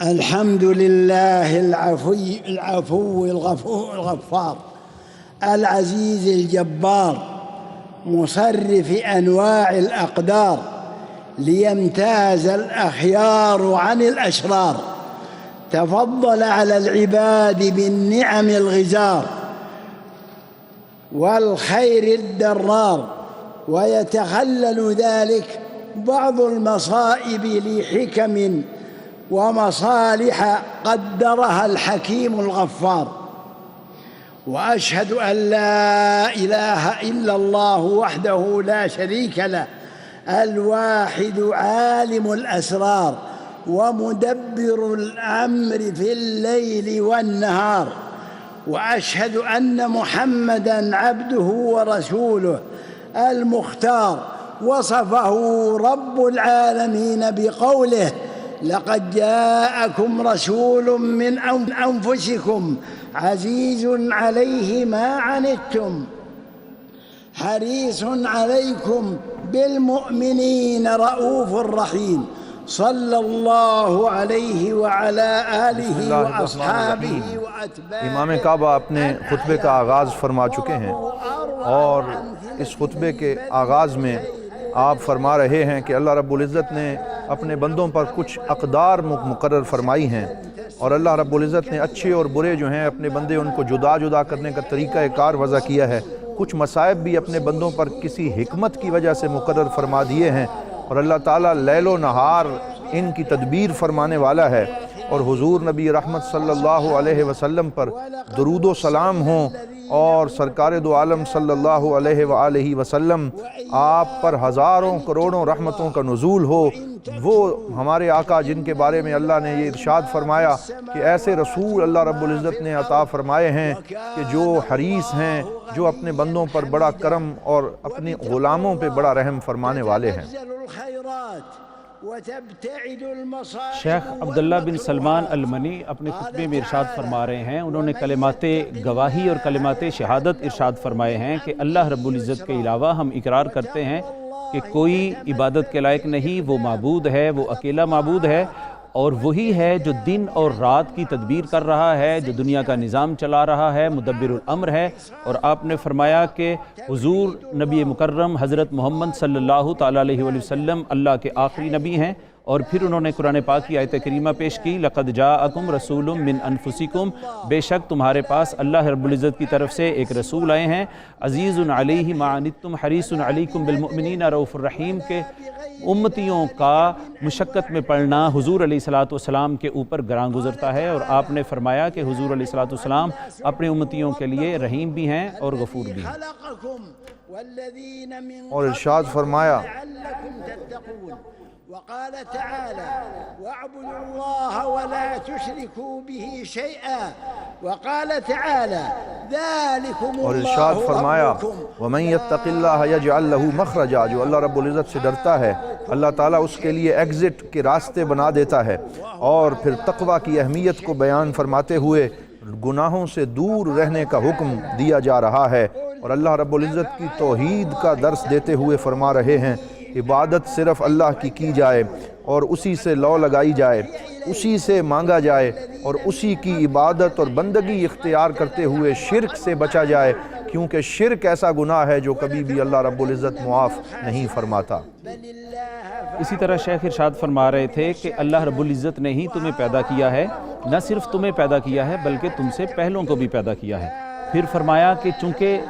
الحمد لله العفو الغفار العزيز الجبار مصرف أنواع الأقدار ليمتاز الأخيار عن الأشرار. تفضل على العباد بالنعم الغزار والخير الدرار، ويتخلل ذلك بعض المصائب لحكم ومصالح قدرها الحكيم الغفار. وأشهد أن لا إله إلا الله وحده لا شريك له الواحد عالم الأسرار ومدبر الأمر في الليل والنهار. وأشهد أن محمدًا عبده ورسوله المختار. وصفه رب العالمين بقوله: لقد جاءكم رسول من أنفسكم عزيز عليه ما عنتم حريص عليكم بالمؤمنين رؤوف رحيم. صلى الله عليه وعلى آله وأصحابه وأتباعه. امام کعبہ اپنے خطبے کا آغاز فرما چکے ہیں، اور اس خطبے کے آغاز میں آپ فرما رہے ہیں کہ اللہ رب العزت نے اپنے بندوں پر کچھ اقدار مقرر فرمائی ہیں، اور اللہ رب العزت نے اچھے اور برے جو ہیں اپنے بندے ان کو جدا جدا کرنے کا طریقہ کار وضع کیا ہے۔ کچھ مصائب بھی اپنے بندوں پر کسی حکمت کی وجہ سے مقرر فرما دیے ہیں، اور اللہ تعالیٰ لیل و نہار ان کی تدبیر فرمانے والا ہے۔ اور حضور نبی رحمت صلی اللہ علیہ وسلم پر درود و سلام ہوں، اور سرکار دو عالم صلی اللہ علیہ وآلہ وسلم آپ پر ہزاروں کروڑوں رحمتوں کا نزول ہو۔ وہ ہمارے آقا جن کے بارے میں اللہ نے یہ ارشاد فرمایا کہ ایسے رسول اللہ رب العزت نے عطا فرمائے ہیں کہ جو حریص ہیں، جو اپنے بندوں پر بڑا کرم اور اپنے غلاموں پہ بڑا رحم فرمانے والے ہیں۔ شیخ عبداللہ بن سلمان المنی اپنے خطبے میں ارشاد فرما رہے ہیں، انہوں نے کلمات گواہی اور کلمات شہادت ارشاد فرمائے ہیں کہ اللہ رب العزت کے علاوہ ہم اقرار کرتے ہیں کہ کوئی عبادت کے لائق نہیں، وہ معبود ہے، وہ اکیلا معبود ہے، اور وہی ہے جو دن اور رات کی تدبیر کر رہا ہے، جو دنیا کا نظام چلا رہا ہے، مدبر الامر ہے۔ اور آپ نے فرمایا کہ حضور نبی مکرم حضرت محمد صلی اللہ تعالیٰ علیہ وآلہ وسلم اللہ کے آخری نبی ہیں، اور پھر انہوں نے قرآن پاک کی آیت کریمہ پیش کی: لقد جاءکم رسول من انفسکم، بے شک تمہارے پاس اللہ رب العزت کی طرف سے ایک رسول آئے ہیں، عزیز علیہ ما عنتم حریص علیکم بالمؤمنین رؤوف الرحیم، کے امتیوں کا مشقت میں پڑنا حضور علیہ السلام کے اوپر گراں گزرتا ہے۔ اور آپ نے فرمایا کہ حضور علیہ السلام اپنے امتیوں کے لیے رحیم بھی ہیں اور غفور بھی ہیں۔ اور ارشاد فرمایا: وقال تعالى: واعبدوا الله ولا تشركوا به شيئا. وقال تعالى: ذلكم اور الله ارشاد فرمایا: ربكم ومن يتق الله يجعل له مخرجا، جو اللہ رب العزت سے ڈرتا ہے اللہ تعالیٰ اس کے لیے ایگزٹ کے راستے بنا دیتا ہے۔ اور پھر تقوی کی اہمیت کو بیان فرماتے ہوئے گناہوں سے دور رہنے کا حکم دیا جا رہا ہے، اور اللہ رب العزت کی توحید کا درس دیتے ہوئے فرما رہے ہیں عبادت صرف اللہ کی جائے، اور اسی سے لو لگائی جائے، اسی سے مانگا جائے، اور اسی کی عبادت اور بندگی اختیار کرتے ہوئے شرک سے بچا جائے، کیونکہ شرک ایسا گناہ ہے جو کبھی بھی اللہ رب العزت معاف نہیں فرماتا۔ اسی طرح شیخ ارشاد فرما رہے تھے کہ اللہ رب العزت نے ہی تمہیں پیدا کیا ہے، نہ صرف تمہیں پیدا کیا ہے بلکہ تم سے پہلوں کو بھی پیدا کیا ہے۔ پھر فرمایا کہ چونکہ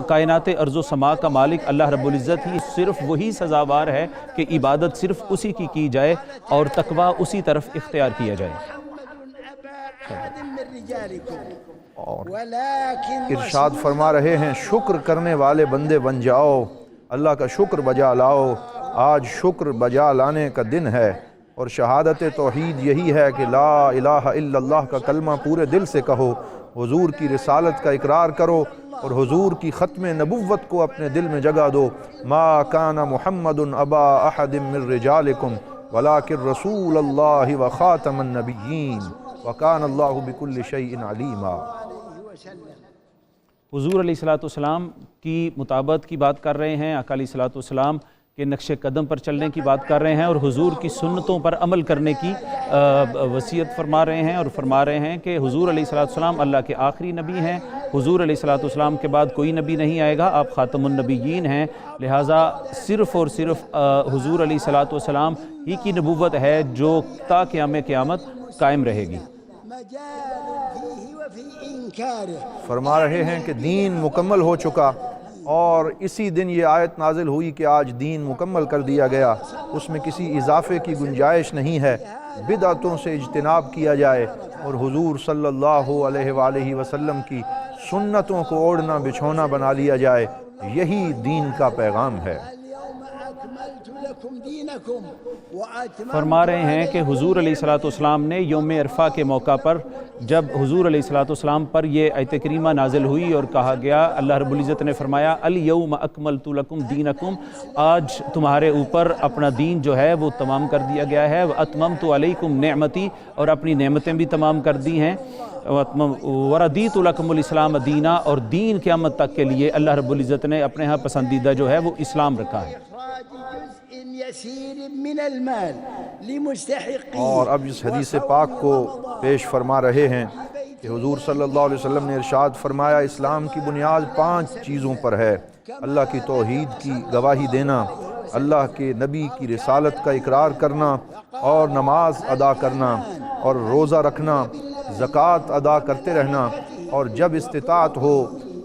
کائنات ارض و سما کا مالک اللہ رب العزت ہی، صرف وہی سزاوار ہے کہ عبادت صرف اسی کی جائے اور تقوی اسی طرف اختیار کیا جائے۔ اور ارشاد فرما رہے ہیں: شکر کرنے والے بندے بن جاؤ، اللہ کا شکر بجا لاؤ، آج شکر بجا لانے کا دن ہے۔ اور شہادت توحید یہی ہے کہ لا الہ الا اللہ کا کلمہ پورے دل سے کہو، حضور کی رسالت کا اقرار کرو، اور حضور کی ختم نبوت کو اپنے دل میں جگہ دو۔ ما کان محمد ابا احد من رجالکم ولکن رسول اللہ وخاتم النبیین وکان اللہ بکل شیء علیما۔ حضور علیہ السلام کی مطابقت کی بات کر رہے ہیں۔ آقا علیہ السلام کے نقش قدم پر چلنے کی بات کر رہے ہیں اور حضور کی سنتوں پر عمل کرنے کی وصیت فرما رہے ہیں، اور فرما رہے ہیں کہ حضور علیہ السلام اللہ کے آخری نبی ہیں، حضور علیہ السلام کے بعد کوئی نبی نہیں آئے گا، آپ خاتم النبیین ہیں، لہٰذا صرف اور صرف حضور علیہ السلام ہی کی نبوت ہے جو تا قیام قیامت قائم رہے گی۔ فرما رہے ہیں کہ دین مکمل ہو چکا، اور اسی دن یہ آیت نازل ہوئی کہ آج دین مکمل کر دیا گیا، اس میں کسی اضافے کی گنجائش نہیں ہے، بدعتوں سے اجتناب کیا جائے اور حضور صلی اللہ علیہ وآلہ وسلم کی سنتوں کو اوڑھنا بچھونا بنا لیا جائے، یہی دین کا پیغام ہے۔ فرما رہے ہیں کہ حضور علیہ السلام نے یوم عرفہ کے موقع پر جب حضور علیہ السلام پر یہ آیت کریمہ نازل ہوئی اور کہا گیا، اللہ رب العزت نے فرمایا الیوم اکملت لکم دینکم، آج تمہارے اوپر اپنا دین جو ہے وہ تمام کر دیا گیا ہے، واتممت علیکم نعمتی، اور اپنی نعمتیں بھی تمام کر دی ہیں، وردیت لکم الاسلام دینا، اور دین قیامت تک کے لیے اللہ رب العزت نے اپنے ہاں پسندیدہ جو ہے وہ اسلام رکھا ہے۔ اور اب اس حدیث پاک کو پیش فرما رہے ہیں کہ حضور صلی اللہ علیہ وسلم نے ارشاد فرمایا، اسلام کی بنیاد 5 چیزوں پر ہے: اللہ کی توحید کی گواہی دینا، اللہ کے نبی کی رسالت کا اقرار کرنا، اور نماز ادا کرنا اور روزہ رکھنا، زکوٰۃ ادا کرتے رہنا، اور جب استطاعت ہو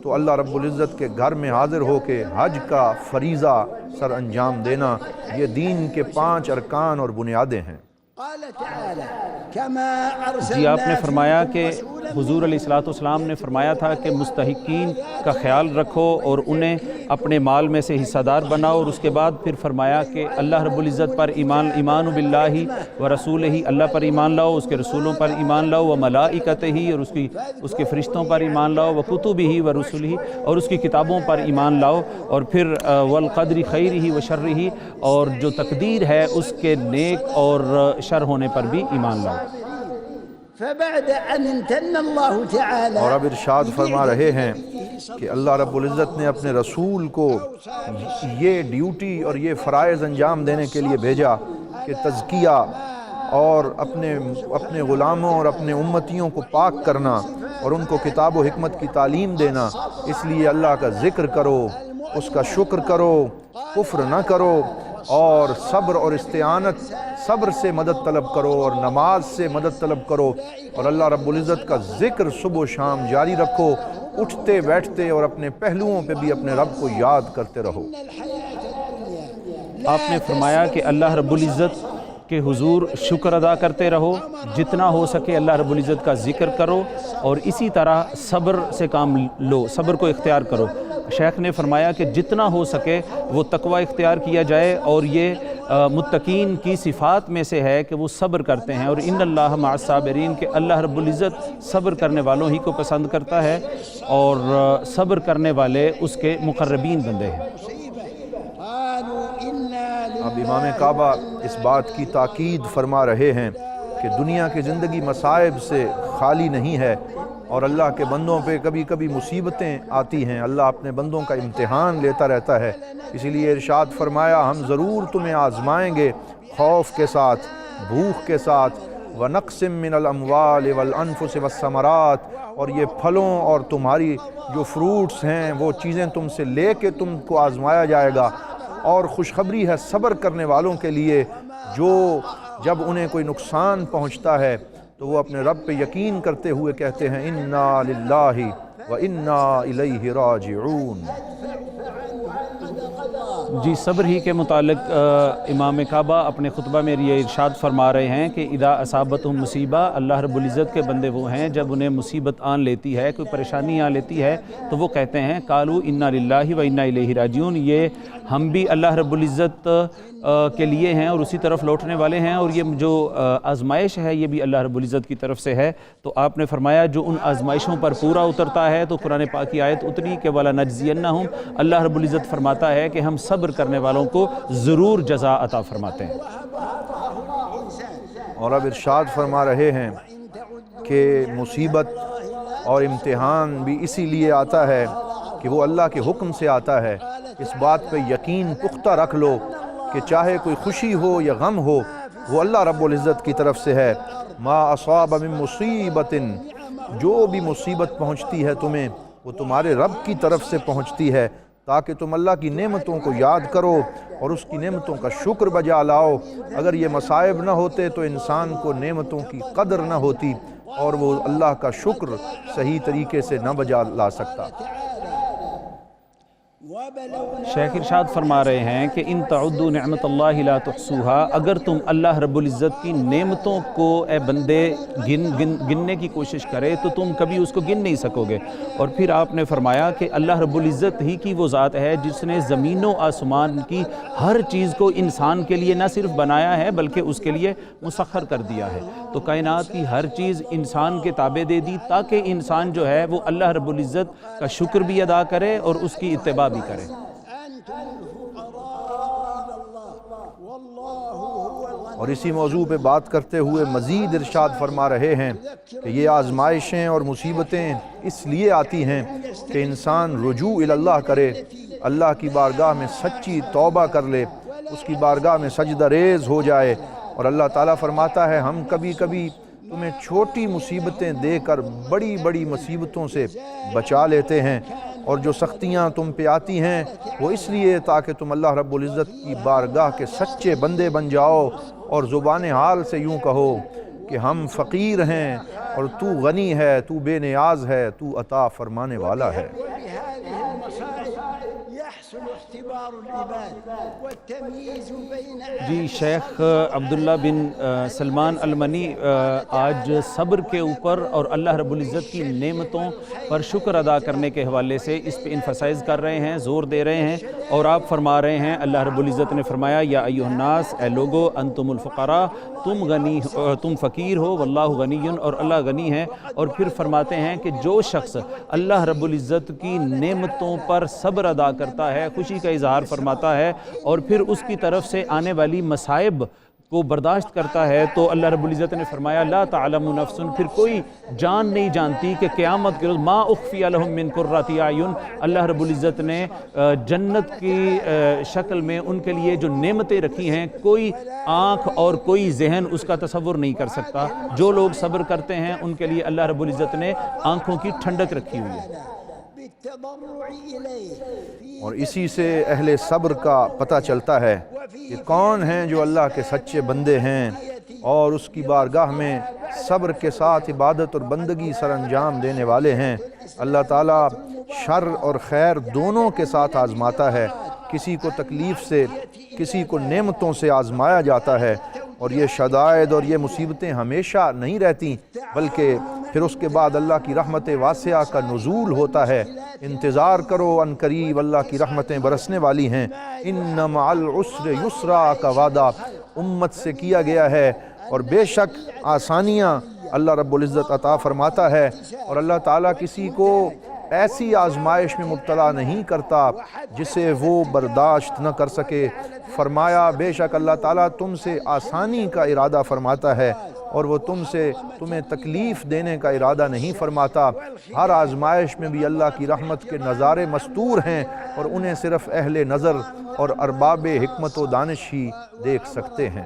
تو اللہ رب العزت کے گھر میں حاضر ہو کے حج کا فریضہ سر انجام دینا۔ یہ دین کے 5 ارکان اور بنیادیں ہیں۔ جی، آپ نے فرمایا کہ حضور علیہ السلام نے فرمایا تھا کہ مستحقین کا خیال رکھو اور انہیں اپنے مال میں سے حصہ دار بناؤ، اور اس کے بعد پھر فرمایا کہ اللہ رب العزت پر ایمان باللہ و رسولہ، اللہ پر ایمان لاؤ، اس کے رسولوں پر ایمان لاؤ، و ملائکتہ، اور اس کے فرشتوں پر ایمان لاؤ، و کتبہ و رسلہ، اور اس کی کتابوں پر ایمان لاؤ، اور پھر والقدر خیرہ و شرہ، اور جو تقدیر ہے اس کے نیک اور شر ہونے پر بھی ایمان لاؤ۔ اور اب ارشاد فرما رہے ہیں کہ اللہ رب العزت نے اپنے رسول کو یہ ڈیوٹی اور یہ فرائض انجام دینے کے لیے بھیجا کہ تزکیہ اور اپنے غلاموں اور اپنے امتیوں کو پاک کرنا اور ان کو کتاب و حکمت کی تعلیم دینا۔ اس لیے اللہ کا ذکر کرو، اس کا شکر کرو، کفر نہ کرو، اور صبر اور استعانت، صبر سے مدد طلب کرو اور نماز سے مدد طلب کرو، اور اللہ رب العزت کا ذکر صبح و شام جاری رکھو، اٹھتے بیٹھتے اور اپنے پہلوؤں پہ بھی اپنے رب کو یاد کرتے رہو۔ آپ نے فرمایا کہ اللہ رب العزت کہ حضور شکر ادا کرتے رہو، جتنا ہو سکے اللہ رب العزت کا ذکر کرو، اور اسی طرح صبر سے کام لو، صبر کو اختیار کرو۔ شیخ نے فرمایا کہ جتنا ہو سکے وہ تقوی اختیار کیا جائے، اور یہ متقین کی صفات میں سے ہے کہ وہ صبر کرتے ہیں، اور ان اللہ مع الصابرین، کہ اللہ رب العزت صبر کرنے والوں ہی کو پسند کرتا ہے، اور صبر کرنے والے اس کے مقربین بندے ہیں۔ اب امام کعبہ اس بات کی تاکید فرما رہے ہیں کہ دنیا کی زندگی مصائب سے خالی نہیں ہے، اور اللہ کے بندوں پہ کبھی کبھی مصیبتیں آتی ہیں، اللہ اپنے بندوں کا امتحان لیتا رہتا ہے، اسی لیے ارشاد فرمایا ہم ضرور تمہیں آزمائیں گے، خوف کے ساتھ، بھوک کے ساتھ، وَنَقْسٍ مِّنَ الْأَمْوَالِ وَالْأَنفُسِ وَالثَّمَرَاتِ، اور یہ پھلوں اور تمہاری جو فروٹس ہیں وہ چیزیں تم سے لے کے تم کو آزمایا جائے گا، اور خوشخبری ہے صبر کرنے والوں کے لیے، جو جب انہیں کوئی نقصان پہنچتا ہے تو وہ اپنے رب پہ یقین کرتے ہوئے کہتے ہیں انا للہ و انا الیہ راجعون۔ جی، صبر ہی کے متعلق امام کعبہ اپنے خطبہ میں یہ ارشاد فرما رہے ہیں کہ اذا اصابتہم مصیبہ، اللہ رب العزت کے بندے وہ ہیں جب انہیں مصیبت آن لیتی ہے، کوئی پریشانی آن لیتی ہے تو وہ کہتے ہیں قالوا انا للہ و انا الیہ راجعون، یہ ہم بھی اللہ رب العزت کے لیے ہیں اور اسی طرف لوٹنے والے ہیں، اور یہ جو آزمائش ہے یہ بھی اللہ رب العزت کی طرف سے ہے۔ تو آپ نے فرمایا جو ان آزمائشوں پر پورا اترتا ہے، تو قرآن پاک کی آیت اتری کہ وَلَنَجْزِيَنَّهُمْ، اللہ رب العزت فرماتا ہے کہ ہم صبر کرنے والوں کو ضرور جزا عطا فرماتے ہیں۔ اور اب ارشاد فرما رہے ہیں کہ مصیبت اور امتحان بھی اسی لیے آتا ہے کہ وہ اللہ کے حکم سے آتا ہے، اس بات پہ یقین پختہ رکھ لو کہ چاہے کوئی خوشی ہو یا غم ہو وہ اللہ رب العزت کی طرف سے ہے۔ ما اصاب من مصیبت، جو بھی مصیبت پہنچتی ہے تمہیں وہ تمہارے رب کی طرف سے پہنچتی ہے، تاکہ تم اللہ کی نعمتوں کو یاد کرو اور اس کی نعمتوں کا شکر بجا لاؤ۔ اگر یہ مصائب نہ ہوتے تو انسان کو نعمتوں کی قدر نہ ہوتی اور وہ اللہ کا شکر صحیح طریقے سے نہ بجا لا سکتا۔ شیخ ارشاد فرما رہے ہیں کہ ان تعدوا نعمت اللہ لا تحصوها، اگر تم اللہ رب العزت کی نعمتوں کو اے بندے گننے کی کوشش کرے تو تم کبھی اس کو گن نہیں سکو گے۔ اور پھر آپ نے فرمایا کہ اللہ رب العزت ہی کی وہ ذات ہے جس نے زمین و آسمان کی ہر چیز کو انسان کے لیے نہ صرف بنایا ہے بلکہ اس کے لیے مسخر کر دیا ہے۔ تو کائنات کی ہر چیز انسان کے تابع دے دی تاکہ انسان جو ہے وہ اللہ رب العزت کا شکر بھی ادا کرے اور اس کی اتباع بھی کرے۔ اور اسی موضوع پہ بات کرتے ہوئے مزید ارشاد فرما رہے ہیں کہ یہ آزمائشیں اور مصیبتیں اس لیے آتی ہیں کہ انسان رجوع اللہ کرے، اللہ کی بارگاہ میں سچی توبہ کر لے، اس کی بارگاہ میں سجدہ ریز ہو جائے۔ اور اللہ تعالیٰ فرماتا ہے ہم کبھی کبھی تمہیں چھوٹی مصیبتیں دے کر بڑی بڑی مصیبتوں سے بچا لیتے ہیں، اور جو سختیاں تم پہ آتی ہیں وہ اس لیے تاکہ تم اللہ رب العزت کی بارگاہ کے سچے بندے بن جاؤ اور زبان حال سے یوں کہو کہ ہم فقیر ہیں اور تو غنی ہے، تو بے نیاز ہے، تو عطا فرمانے والا ہے۔ جی شیخ عبداللہ بن سلمان المنی آج صبر کے اوپر اور اللہ رب العزت کی نعمتوں پر شکر ادا کرنے کے حوالے سے اس پہ انفسائز کر رہے ہیں، زور دے رہے ہیں، اور آپ فرما رہے ہیں اللہ رب العزت نے فرمایا یا ایھا الناس، اے لوگو انتم الفقراء، تم فقیر ہو واللہ غنی، اور اللہ غنی ہے۔ اور پھر فرماتے ہیں کہ جو شخص اللہ رب العزت کی نعمتوں پر صبر ادا کرتا ہے، خوشی کا اظہار فرماتا ہے اور پھر اس کی طرف سے آنے والی مصائب کو برداشت کرتا ہے، تو اللہ رب العزت نے فرمایا لا تعلم نفس، پھر کوئی جان نہیں جانتی کہ قیامت کے روز ما اخفی لهم من قرۃ اعین، اللہ رب العزت نے جنت کی شکل میں ان کے لیے جو نعمتیں رکھی ہیں کوئی آنکھ اور کوئی ذہن اس کا تصور نہیں کر سکتا۔ جو لوگ صبر کرتے ہیں ان کے لیے اللہ رب العزت نے آنکھوں کی ٹھنڈک رکھی ہوئی ہے۔ اور اسی سے اہل صبر کا پتہ چلتا ہے کہ کون ہیں جو اللہ کے سچے بندے ہیں اور اس کی بارگاہ میں صبر کے ساتھ عبادت اور بندگی سر انجام دینے والے ہیں۔ اللہ تعالیٰ شر اور خیر دونوں کے ساتھ آزماتا ہے، کسی کو تکلیف سے کسی کو نعمتوں سے آزمایا جاتا ہے، اور یہ شدائد اور یہ مصیبتیں ہمیشہ نہیں رہتی بلکہ پھر اس کے بعد اللہ کی رحمت واسعہ کا نزول ہوتا ہے۔ انتظار کرو، ان قریب اللہ کی رحمتیں برسنے والی ہیں۔ ان مع العسر یسرا کا وعدہ امت سے کیا گیا ہے، اور بے شک آسانیاں اللہ رب العزت عطا فرماتا ہے، اور اللہ تعالیٰ کسی کو ایسی آزمائش میں مبتلا نہیں کرتا جسے وہ برداشت نہ کر سکے۔ فرمایا بے شک اللہ تعالیٰ تم سے آسانی کا ارادہ فرماتا ہے اور وہ تمہیں تکلیف دینے کا ارادہ نہیں فرماتا۔ ہر آزمائش میں بھی اللہ کی رحمت کے نظارے مستور ہیں، اور انہیں صرف اہل نظر اور ارباب حکمت و دانش ہی دیکھ سکتے ہیں۔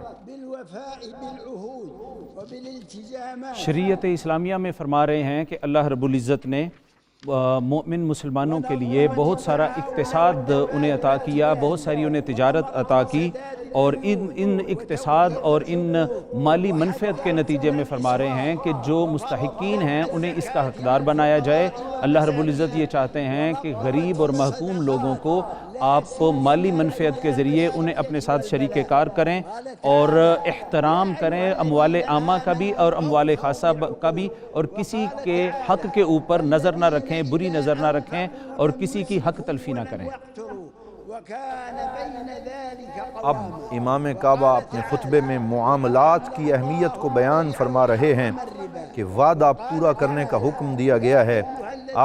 شریعت اسلامیہ میں فرما رہے ہیں کہ اللہ رب العزت نے مومن مسلمانوں کے لیے بہت سارا اقتصاد انہیں عطا کیا، بہت ساری انہیں تجارت عطا کی، اور ان اقتصاد اور ان مالی منفعت کے نتیجے میں فرما رہے ہیں کہ جو مستحقین ہیں انہیں اس کا حقدار بنایا جائے۔ اللہ رب العزت یہ چاہتے ہیں کہ غریب اور محکوم لوگوں کو آپ مالی منفعت کے ذریعے انہیں اپنے ساتھ شریک کار کریں اور احترام کریں، اموال عامہ کا بھی اور اموال خاصہ کا بھی، اور کسی کے حق کے اوپر نظر نہ رکھیں، بری نظر نہ رکھیں، اور کسی کی حق تلفی نہ کریں۔ اب امام کعبہ اپنے خطبے میں معاملات کی اہمیت کو بیان فرما رہے ہیں کہ وعدہ پورا کرنے کا حکم دیا گیا ہے،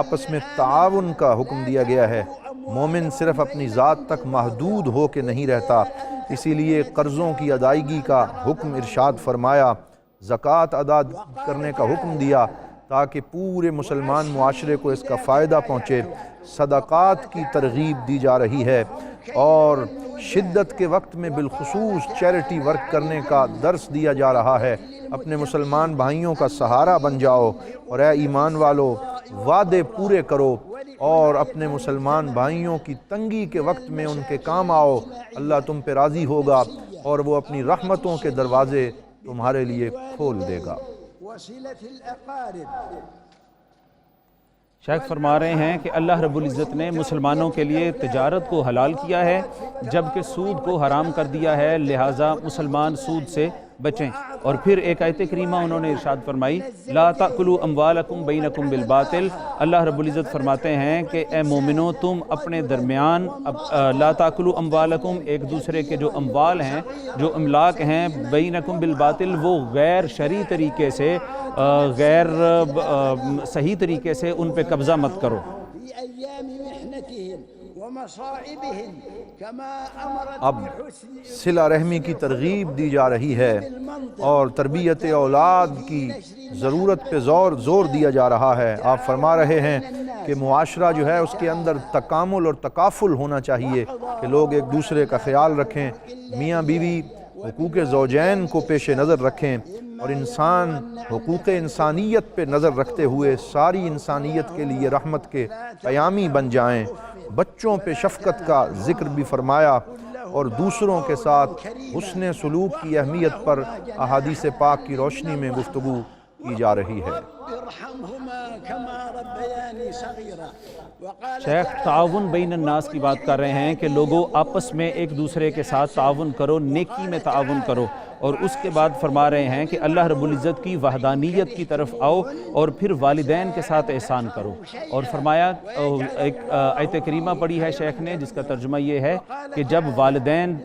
آپس میں تعاون کا حکم دیا گیا ہے۔ مومن صرف اپنی ذات تک محدود ہو کے نہیں رہتا، اسی لیے قرضوں کی ادائیگی کا حکم ارشاد فرمایا، زکوٰۃ ادا کرنے کا حکم دیا، تاکہ پورے مسلمان معاشرے کو اس کا فائدہ پہنچے۔ صدقات کی ترغیب دی جا رہی ہے اور شدت کے وقت میں بالخصوص چیریٹی ورک کرنے کا درس دیا جا رہا ہے۔ اپنے مسلمان بھائیوں کا سہارا بن جاؤ اور اے ایمان والو وعدے پورے کرو اور اپنے مسلمان بھائیوں کی تنگی کے وقت میں ان کے کام آؤ۔ اللہ تم پہ راضی ہوگا اور وہ اپنی رحمتوں کے دروازے تمہارے لیے کھول دے گا۔ شیخ فرما رہے ہیں کہ اللہ رب العزت نے مسلمانوں کے لیے تجارت کو حلال کیا ہے جبکہ سود کو حرام کر دیا ہے، لہٰذا مسلمان سود سے بچیں۔ اور پھر ایک آیت کریمہ انہوں نے ارشاد فرمائی لا تأکلوا اموالکم بینکم بالباطل۔ اللہ رب العزت فرماتے ہیں کہ اے مومنو تم اپنے درمیان لا تأکلوا اموالکم، ایک دوسرے کے جو اموال ہیں، جو املاک ہیں، بینکم بالباطل، وہ غیر شرعی طریقے سے، غیر صحیح طریقے سے ان پہ قبضہ مت کرو۔ اب صلہ رحمی کی ترغیب دی جا رہی ہے اور تربیت اولاد کی ضرورت پہ زور دیا جا رہا ہے۔ آپ فرما رہے ہیں کہ معاشرہ جو ہے اس کے اندر تکامل اور تکافل ہونا چاہیے کہ لوگ ایک دوسرے کا خیال رکھیں، میاں بیوی حقوق زوجین کو پیش نظر رکھیں اور انسان حقوق انسانیت پہ نظر رکھتے ہوئے ساری انسانیت کے لیے رحمت کے پیامی بن جائیں۔ بچوں پہ شفقت کا ذکر بھی فرمایا اور دوسروں کے ساتھ حسن سلوک کی اہمیت پر احادیث پاک کی روشنی میں گفتگو کی جا رہی ہے۔ شیخ تعاون بین الناس کی بات کر رہے ہیں کہ لوگوں آپس میں ایک دوسرے کے ساتھ تعاون کرو، نیکی میں تعاون کرو، اور اس کے بعد فرما رہے ہیں کہ اللہ رب العزت کی وحدانیت کی طرف آؤ اور پھر والدین کے ساتھ احسان کرو۔ اور فرمایا ایک آیت کریمہ پڑھی ہے شیخ نے جس کا ترجمہ یہ ہے کہ جب والدین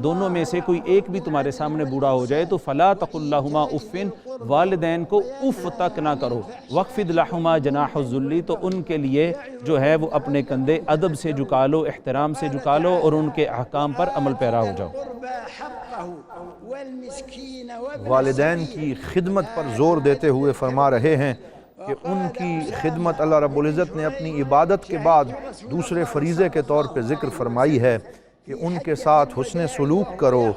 دونوں میں سے کوئی ایک بھی تمہارے سامنے بوڑھا ہو جائے تو فلا تقل لہما اف، والدین کو اف تک نہ کرو، واخفض لہما جناح الذل، تو ان کے لیے جو ہے وہ اپنے کندھے ادب سے جھکا لو، احترام سے جھکا لو اور ان کے احکام پر عمل پیرا ہو جاؤ۔ والدین کی خدمت پر زور دیتے ہوئے فرما رہے ہیں کہ ان کی خدمت اللہ رب العزت نے اپنی عبادت کے بعد دوسرے فریضے کے طور پہ ذکر فرمائی ہے کہ ان کے ساتھ حسن سلوک کرو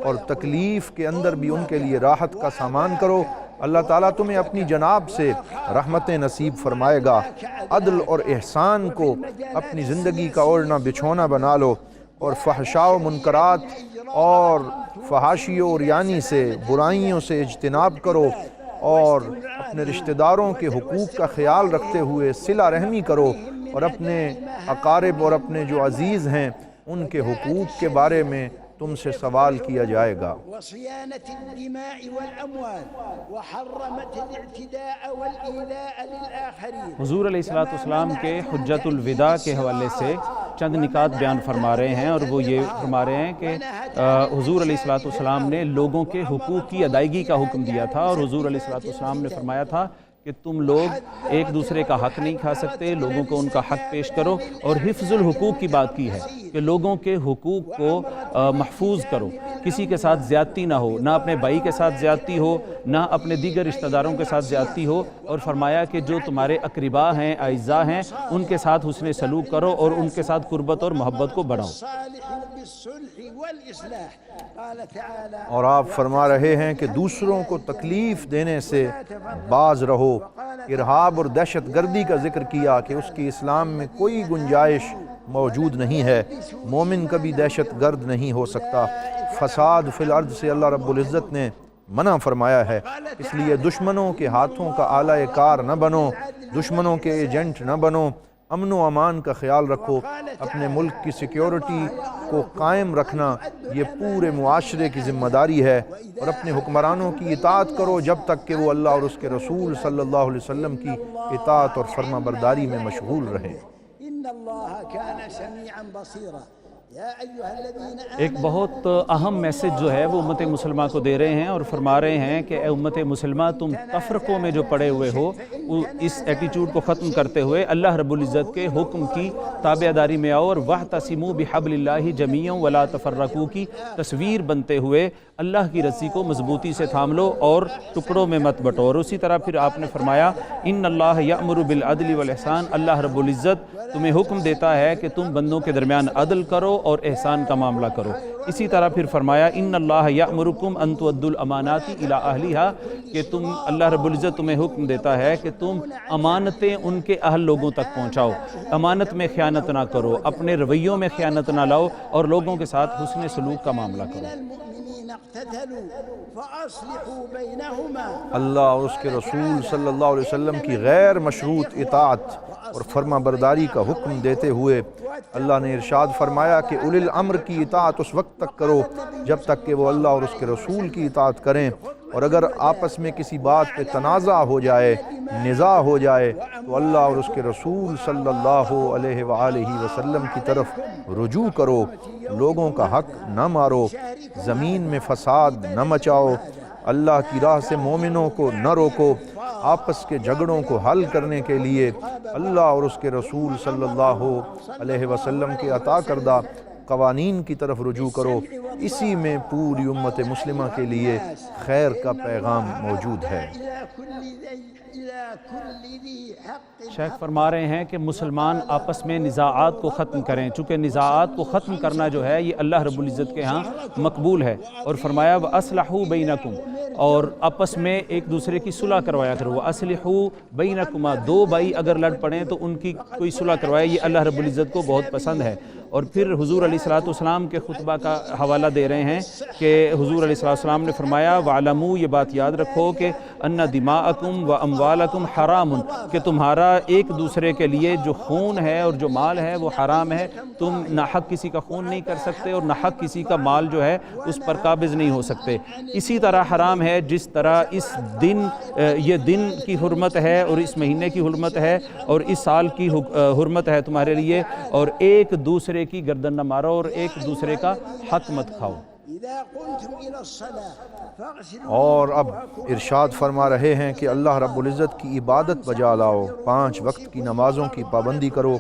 اور تکلیف کے اندر بھی ان کے لیے راحت کا سامان کرو۔ اللہ تعالیٰ تمہیں اپنی جناب سے رحمتیں نصیب فرمائے گا۔ عدل اور احسان کو اپنی زندگی کا اوڑھنا بچھونا بنا لو اور فحشاء و منکرات اور فحاشی و عریانی سے، برائیوں سے اجتناب کرو اور اپنے رشتہ داروں کے حقوق کا خیال رکھتے ہوئے صلہ رحمی کرو اور اپنے اقارب اور اپنے جو عزیز ہیں ان کے حقوق کے بارے میں تم سے سوال کیا جائے گا۔ حضور علیہ السلام کے حجت الوداع کے حوالے سے چند نکات بیان فرما رہے ہیں، اور وہ یہ فرما رہے ہیں کہ حضور علیہ السلام نے لوگوں کے حقوق کی ادائیگی کا حکم دیا تھا، اور حضور علیہ السلام نے فرمایا تھا کہ تم لوگ ایک دوسرے کا حق نہیں کھا سکتے، لوگوں کو ان کا حق پیش کرو، اور حفظ الحقوق کی بات کی ہے کہ لوگوں کے حقوق کو محفوظ کرو، کسی کے ساتھ زیادتی نہ ہو، نہ اپنے بھائی کے ساتھ زیادتی ہو، نہ اپنے دیگر رشتہ داروں کے ساتھ زیادتی ہو، اور فرمایا کہ جو تمہارے اقربا ہیں، اعزاء ہیں، ان کے ساتھ حسن سلوک کرو اور ان کے ساتھ قربت اور محبت کو بڑھاؤ۔ اور آپ فرما رہے ہیں کہ دوسروں کو تکلیف دینے سے باز رہو۔ ارہاب اور دہشت گردی کا ذکر کیا کہ اس کی اسلام میں کوئی گنجائش موجود نہیں ہے، مومن کبھی دہشت گرد نہیں ہو سکتا۔ فساد فی الارض سے اللہ رب العزت نے منع فرمایا ہے، اس لیے دشمنوں کے ہاتھوں کا آلہ کار نہ بنو، دشمنوں کے ایجنٹ نہ بنو، امن و امان کا خیال رکھو۔ اپنے ملک کی سیکیورٹی کو قائم رکھنا یہ پورے معاشرے کی ذمہ داری ہے، اور اپنے حکمرانوں کی اطاعت کرو جب تک کہ وہ اللہ اور اس کے رسول صلی اللہ علیہ وسلم کی اطاعت اور فرما برداری میں مشغول رہیں۔ ایک بہت اہم میسج جو ہے وہ امت مسلمہ کو دے رہے ہیں اور فرما رہے ہیں کہ اے امت مسلمہ، تم تفرقوں میں جو پڑے ہوئے ہو، اس ایٹیٹیوڈ کو ختم کرتے ہوئے اللہ رب العزت کے حکم کی تابعداری میں آؤ، اور وَاعْتَصِمُوا بِحَبْلِ اللَّهِ جَمِيعًا وَلَا تَفَرَّقُوا کی تصویر بنتے ہوئے اللہ کی رسی کو مضبوطی سے تھام لو اور ٹکڑوں میں مت بٹو۔ اور اسی طرح پھر آپ نے فرمایا ان اللہ یأمر بالعدل والاحسان، اللہ رب العزت تمہیں حکم دیتا ہے کہ تم بندوں کے درمیان عدل کرو اور احسان کا معاملہ کرو۔ اسی طرح پھر فرمایا ان اللہ یأمرکم ان تؤدوا الامانات الی اہلھا، کہ اللہ رب العزت تمہیں حکم دیتا ہے کہ تم امانتیں ان کے اہل لوگوں تک پہنچاؤ، امانت میں خیانت نہ کرو، اپنے رویوں میں خیانت نہ لاؤ اور لوگوں کے ساتھ حسن سلوک کا معاملہ کرو۔ اللہ اور اس کے رسول صلی اللہ علیہ وسلم کی غیر مشروط اطاعت اور فرما برداری کا حکم دیتے ہوئے اللہ نے ارشاد فرمایا کہ اولی الامر کی اطاعت اس وقت تک کرو جب تک کہ وہ اللہ اور اس کے رسول کی اطاعت کریں، اور اگر آپس میں کسی بات پہ تنازع ہو جائے، نزاع ہو جائے، تو اللہ اور اس کے رسول صلی اللہ علیہ وآلہ وسلم کی طرف رجوع کرو، لوگوں کا حق نہ مارو، زمین میں فساد نہ مچاؤ، اللہ کی راہ سے مومنوں کو نہ روکو، آپس کے جھگڑوں کو حل کرنے کے لیے اللہ اور اس کے رسول صلی اللہ علیہ وسلم کے عطا کردہ قوانین کی طرف رجوع کرو۔ اسی میں پوری امت مسلمہ کے لیے خیر کا پیغام موجود ہے۔ شیخ فرما رہے ہیں کہ مسلمان آپس میں نزاعات کو ختم کریں، چونکہ نزاعات کو ختم کرنا جو ہے یہ اللہ رب العزت کے ہاں مقبول ہے، اور فرمایا وَأَصْلَحُوا بَيْنَكُمْ، اور آپس میں ایک دوسرے کی صلح کروایا کرو۔ وَأَصْلِحُوا بَيْنَكُمَا، دو بھائی اگر لڑ پڑیں تو ان کی کوئی صلح کروائے، یہ اللہ رب العزت کو بہت پسند ہے۔ اور پھر حضور علیہ السلام کے خطبہ کا حوالہ دے رہے ہیں کہ حضور علیہ السلام نے فرمایا وَعْلَمُوا، یہ بات یاد رکھو کہ أَنَّ دِمَاءَكُمْ وَأَمْوَالَكُمْ حَرَامٌ، کہ تمہارا ایک دوسرے کے لیے جو خون ہے اور جو مال ہے وہ حرام ہے، تم ناحق کسی کا خون نہیں کر سکتے اور ناحق کسی کا مال جو ہے اس پر قابض نہیں ہو سکتے۔ اسی طرح حرام ہے جس طرح اس دن، یہ دن کی حرمت ہے اور اس مہینے کی حرمت ہے اور اس سال کی حرمت ہے تمہارے لیے، اور ایک دوسرے کی گردن نہ مارو اور ایک دوسرے کا حق مت کھاؤ۔ اور اب ارشاد فرما رہے ہیں کہ اللہ رب العزت کی عبادت بجا لاؤ، 5 وقت کی نمازوں کی پابندی کرو،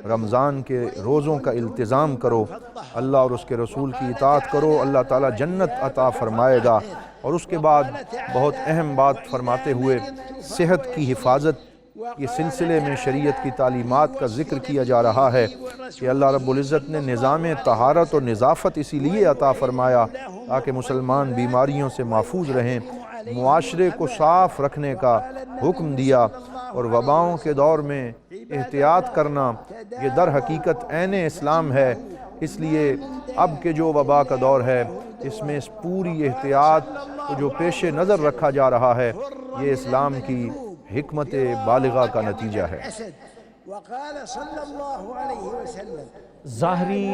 رمضان کے روزوں کا التزام کرو، اللہ اور اس کے رسول کی اطاعت کرو، اللہ تعالیٰ جنت عطا فرمائے گا۔ اور اس کے بعد بہت اہم بات فرماتے ہوئے صحت کی حفاظت یہ سلسلے میں شریعت کی تعلیمات کا ذکر کیا جا رہا ہے کہ اللہ رب العزت نے نظام طہارت اور نظافت اسی لیے عطا فرمایا تاکہ مسلمان بیماریوں سے محفوظ رہیں، معاشرے کو صاف رکھنے کا حکم دیا، اور وباؤں کے دور میں احتیاط کرنا یہ در حقیقت عین اسلام ہے۔ اس لیے اب کے جو وبا کا دور ہے اس میں اس پوری احتیاط کو جو پیش نظر رکھا جا رہا ہے یہ اسلام کی حکمت بالغہ کا نتیجہ ہے۔ ظاہری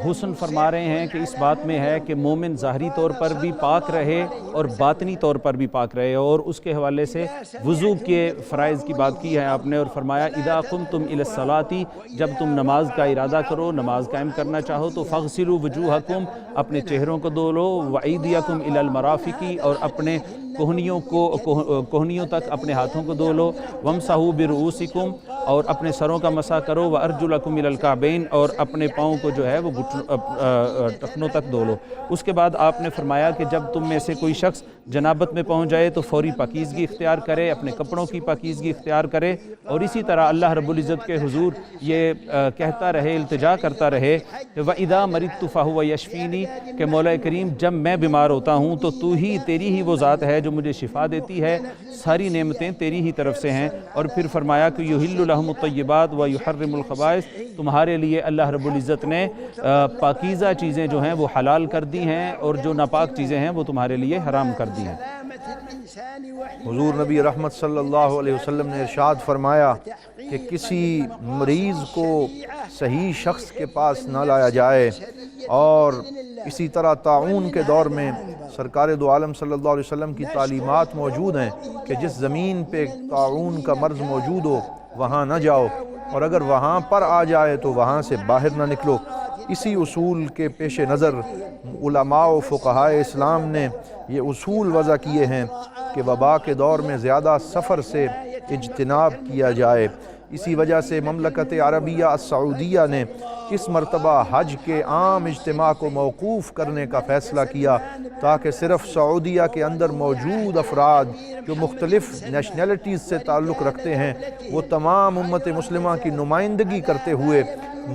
حسن فرما رہے ہیں کہ اس بات میں ہے کہ مومن ظاہری طور پر بھی پاک رہے اور باطنی طور پر بھی پاک رہے، اور اس کے حوالے سے وضو کے فرائض کی بات کی ہے آپ نے، اور فرمایا اذا قمتم الی الصلاۃ، جب تم نماز کا ارادہ کرو، نماز قائم کرنا چاہو تو فاغسلوا وجوہکم، اپنے چہروں کو دھو لو، وایدیکم الی المرافق، اور اپنے کوہنیوں تک اپنے ہاتھوں کو دھو لو، وامسحوا برؤوسکم، اور اپنے سروں کا مسح کرو، وارجلکم الی الکعبین، اور اپنے پاؤں کو جو ہے وہ ٹخنوں تک دھو لو۔ اس کے بعد آپ نے فرمایا کہ جب تم میں سے کوئی شخص جنابت میں پہنچ جائے تو فوری پاکیزگی اختیار کرے، اپنے کپڑوں کی پاکیزگی اختیار کرے، اور اسی طرح اللہ رب العزت کے حضور یہ کہتا رہے، التجا کرتا رہے کہ وَإِذَا مَرِضْتُ فَهُوَ يَشْفِينِي، کہ مولا کریم جب میں بیمار ہوتا ہوں تو تو ہی، تیری ہی وہ ذات ہے جو مجھے شفا دیتی ہے، ساری نعمتیں تیری ہی طرف سے ہیں۔ اور پھر فرمایا کہ يُحِلُّ لَهُمُ الطَّيِّبَاتُ وَيُحَرِّمُ الْخَبَائِثَ، تمہارے لیے اللہ رب العزت نے پاکیزہ چیزیں جو ہیں وہ حلال کر دی ہیں اور جو ناپاک چیزیں ہیں وہ تمہارے لیے حرام کر دی ہیں۔ حضور نبی رحمت صلی اللہ علیہ وسلم نے ارشاد فرمایا کہ کسی مریض کو صحیح شخص کے پاس نہ لایا جائے، اور اسی طرح طاعون کے دور میں سرکار دو عالم صلی اللہ علیہ وسلم کی تعلیمات موجود ہیں کہ جس زمین پہ طاعون کا مرض موجود ہو وہاں نہ جاؤ، اور اگر وہاں پر آ جائے تو وہاں سے باہر نہ نکلو۔ اسی اصول کے پیش نظر علماء و فقہائے اسلام نے یہ اصول وضع کیے ہیں کہ وبا کے دور میں زیادہ سفر سے اجتناب کیا جائے۔ اسی وجہ سے مملکت عربیہ السعودیہ نے اس مرتبہ حج کے عام اجتماع کو موقوف کرنے کا فیصلہ کیا تاکہ صرف سعودیہ کے اندر موجود افراد جو مختلف نیشنلٹیز سے تعلق رکھتے ہیں وہ تمام امت مسلمہ کی نمائندگی کرتے ہوئے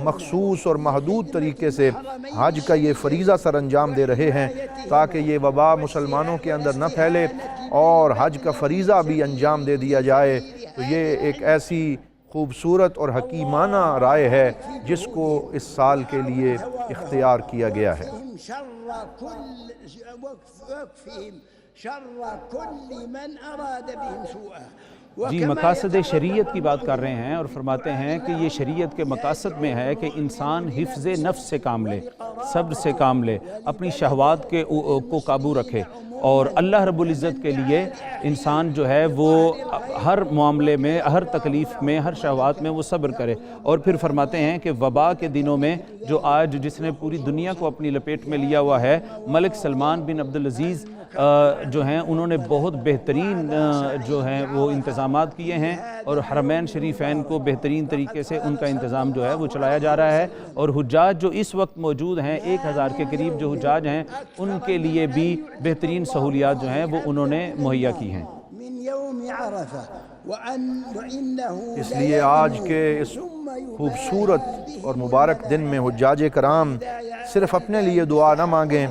مخصوص اور محدود طریقے سے حج کا یہ فریضہ سر انجام دے رہے ہیں تاکہ یہ وبا مسلمانوں کے اندر نہ پھیلے اور حج کا فریضہ بھی انجام دے دیا جائے۔ تو یہ ایک ایسی خوبصورت اور حکیمانہ رائے ہے جس کو اس سال کے لیے اختیار کیا گیا ہے۔ جی، مقاصد شریعت کی بات کر رہے ہیں اور فرماتے ہیں کہ یہ شریعت کے مقاصد میں ہے کہ انسان حفظ نفس سے کام لے، صبر سے کام لے، اپنی شہوات کو قابو رکھے، اور اللہ رب العزت کے لیے انسان جو ہے وہ ہر معاملے میں، ہر تکلیف میں، ہر شہوات میں وہ صبر کرے۔ اور پھر فرماتے ہیں کہ وبا کے دنوں میں جو آج جس نے پوری دنیا کو اپنی لپیٹ میں لیا ہوا ہے، ملک سلمان بن عبدالعزیز جو ہیں انہوں نے بہت بہترین جو ہیں وہ انتظامات کیے ہیں، اور حرمین شریفین کو بہترین طریقے سے ان کا انتظام جو ہے وہ چلایا جا رہا ہے، اور حجاج جو اس وقت موجود ہیں 1000 کے قریب جو حجاج ہیں ان کے لیے بھی بہترین سہولیات جو ہیں وہ انہوں نے مہیا کی ہیں۔ اس لیے آج کے اس خوبصورت اور مبارک دن میں حجاج کرام صرف اپنے لیے دعا نہ مانگیں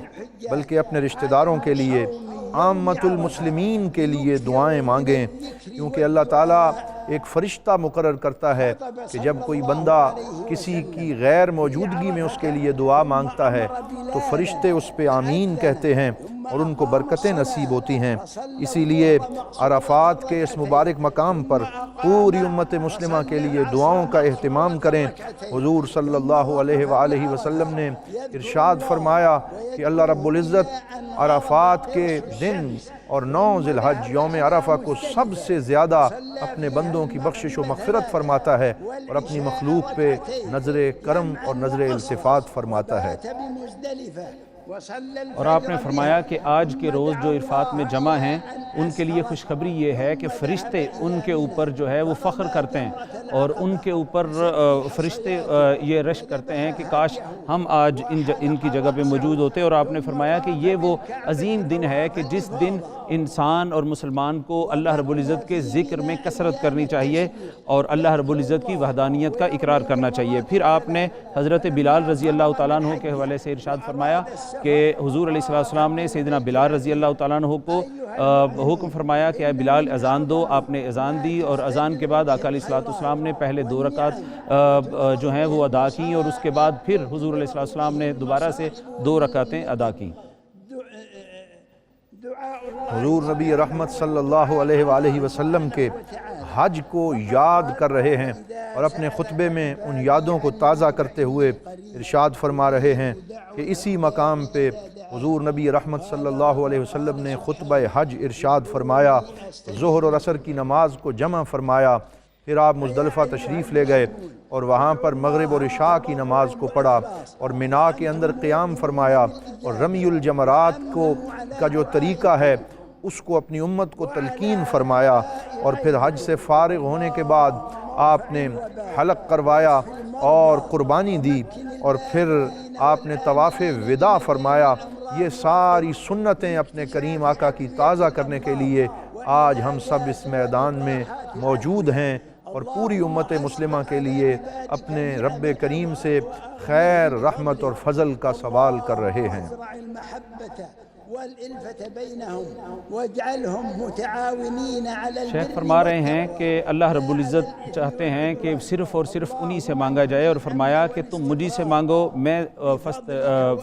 بلکہ اپنے رشتہ داروں کے لیے، عامت المسلمین کے لیے دعائیں مانگیں، کیونکہ اللہ تعالیٰ ایک فرشتہ مقرر کرتا ہے کہ جب کوئی بندہ کسی کی غیر موجودگی میں اس کے لیے دعا مانگتا ہے تو فرشتے اس پہ آمین کہتے ہیں اور ان کو برکتیں نصیب ہوتی ہیں۔ اسی لیے عرفات کے اس مبارک مقام پر پوری امت مسلمہ کے لیے دعاؤں کا اہتمام کریں۔ حضور صلی اللہ علیہ وآلہ وسلم نے ارشاد فرمایا کہ اللہ رب العزت عرفات کے دن اور 9 ذی الحج یوم عرفہ کو سب سے زیادہ اپنے بندوں کی بخشش و مغفرت فرماتا ہے اور اپنی مخلوق پہ نظر کرم اور نظر التفات فرماتا ہے۔ اور آپ نے فرمایا کہ آج کے روز جو عرفات میں جمع ہیں ان کے لیے خوشخبری یہ ہے کہ فرشتے ان کے اوپر جو ہے وہ فخر کرتے ہیں، اور ان کے اوپر فرشتے یہ رشک کرتے ہیں کہ کاش ہم آج ان کی جگہ پہ موجود ہوتے۔ اور آپ نے فرمایا کہ یہ وہ عظیم دن ہے کہ جس دن انسان اور مسلمان کو اللہ رب العزت کے ذکر میں کثرت کرنی چاہیے اور اللہ رب العزت کی وحدانیت کا اقرار کرنا چاہیے۔ پھر آپ نے حضرت بلال رضی اللہ تعالیٰ عنہ کے حوالے سے ارشاد فرمایا کہ حضور علیہ السلام نے سیدنا بلال رضی اللہ تعالیٰ عنہ کو حکم فرمایا کہ اے بلال اذان دو۔ آپ نے اذان دی اور اذان کے بعد آقا علیہ السلام نے پہلے 2 رکعت جو ہیں وہ ادا کی، اور اس کے بعد پھر حضور علیہ السلام نے دوبارہ سے 2 رکعتیں ادا کی۔ حضور نبی رحمت صلی اللہ علیہ وآلہ وسلم کے حج کو یاد کر رہے ہیں اور اپنے خطبے میں ان یادوں کو تازہ کرتے ہوئے ارشاد فرما رہے ہیں کہ اسی مقام پہ حضور نبی رحمت صلی اللہ علیہ وسلم نے خطبہ حج ارشاد فرمایا، ظہر اور عصر کی نماز کو جمع فرمایا، پھر آپ مزدلفہ تشریف لے گئے اور وہاں پر مغرب اور عشاء کی نماز کو پڑھا اور مینا کے اندر قیام فرمایا، اور رمی الجمرات کا جو طریقہ ہے اس کو اپنی امت کو تلقین فرمایا، اور پھر حج سے فارغ ہونے کے بعد آپ نے حلق کروایا اور قربانی دی، اور پھر آپ نے طواف وداع فرمایا۔ یہ ساری سنتیں اپنے کریم آقا کی تازہ کرنے کے لیے آج ہم سب اس میدان میں موجود ہیں اور پوری امت مسلمہ کے لیے اپنے رب کریم سے خیر، رحمت اور فضل کا سوال کر رہے ہیں۔ شیخ فرما رہے ہیں کہ اللہ رب العزت چاہتے ہیں کہ صرف اور صرف انہی سے مانگا جائے، اور فرمایا کہ تم مجھے سے مانگو، میں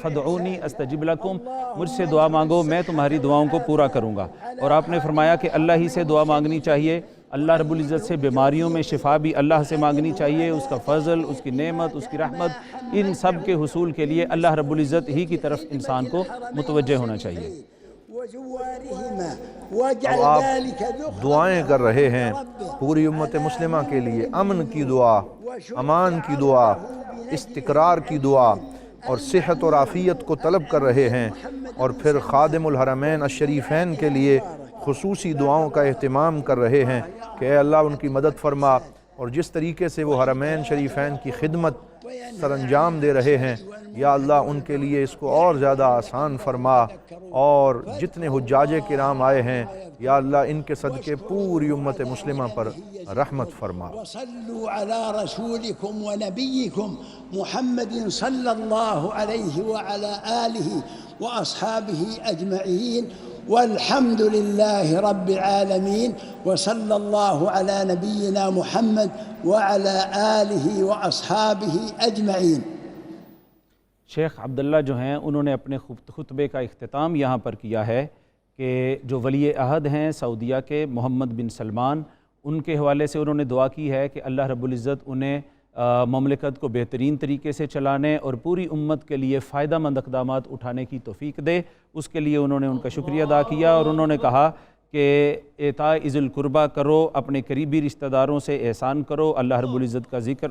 فدعونی استجب لکم، مجھ سے دعا مانگو میں تمہاری دعاؤں کو پورا کروں گا۔ اور آپ نے فرمایا کہ اللہ ہی سے دعا مانگنی چاہیے، اللہ رب العزت سے بیماریوں میں شفا بھی اللہ سے مانگنی چاہیے، اس کا فضل، اس کی نعمت، اس کی رحمت، ان سب کے حصول کے لیے اللہ رب العزت ہی کی طرف انسان کو متوجہ ہونا چاہیے۔ اب آپ دعائیں کر رہے ہیں پوری امت مسلمہ کے لیے، امن کی دعا، امان کی دعا، استقرار کی دعا، اور صحت اور عافیت کو طلب کر رہے ہیں، اور پھر خادم الحرمین الشریفین کے لیے خصوصی دعاؤں کا اہتمام کر رہے ہیں کہ اے اللہ ان کی مدد فرما، اور جس طریقے سے وہ حرمین شریفین کی خدمت سر انجام دے رہے ہیں یا اللہ ان کے لیے اس کو اور زیادہ آسان فرما، اور جتنے حجاج کرام آئے ہیں یا اللہ ان کے صدقے پوری امت مسلمہ پر رحمت فرما۔ وصلوا على رسولكم ونبيكم محمد صلى الله عليه وعلى آله وأصحابه أجمعين، والحمد لله رب العالمين، وصلى الله على نبينا محمد وعلى آله وأصحابه أجمعين۔ شیخ عبداللہ جو ہیں انہوں نے اپنے خطبے کا اختتام یہاں پر کیا ہے کہ جو ولی عہد ہیں سعودیہ کے محمد بن سلمان، ان کے حوالے سے انہوں نے دعا کی ہے کہ اللہ رب العزت انہیں مملکت کو بہترین طریقے سے چلانے اور پوری امت کے لیے فائدہ مند اقدامات اٹھانے کی توفیق دے۔ اس کے لیے انہوں نے ان کا شکریہ ادا کیا، اور انہوں نے کہا کہ اعطاء ذی القربیٰ کرو، اپنے قریبی رشتہ داروں سے احسان کرو، اللہ رب العزت کا ذکر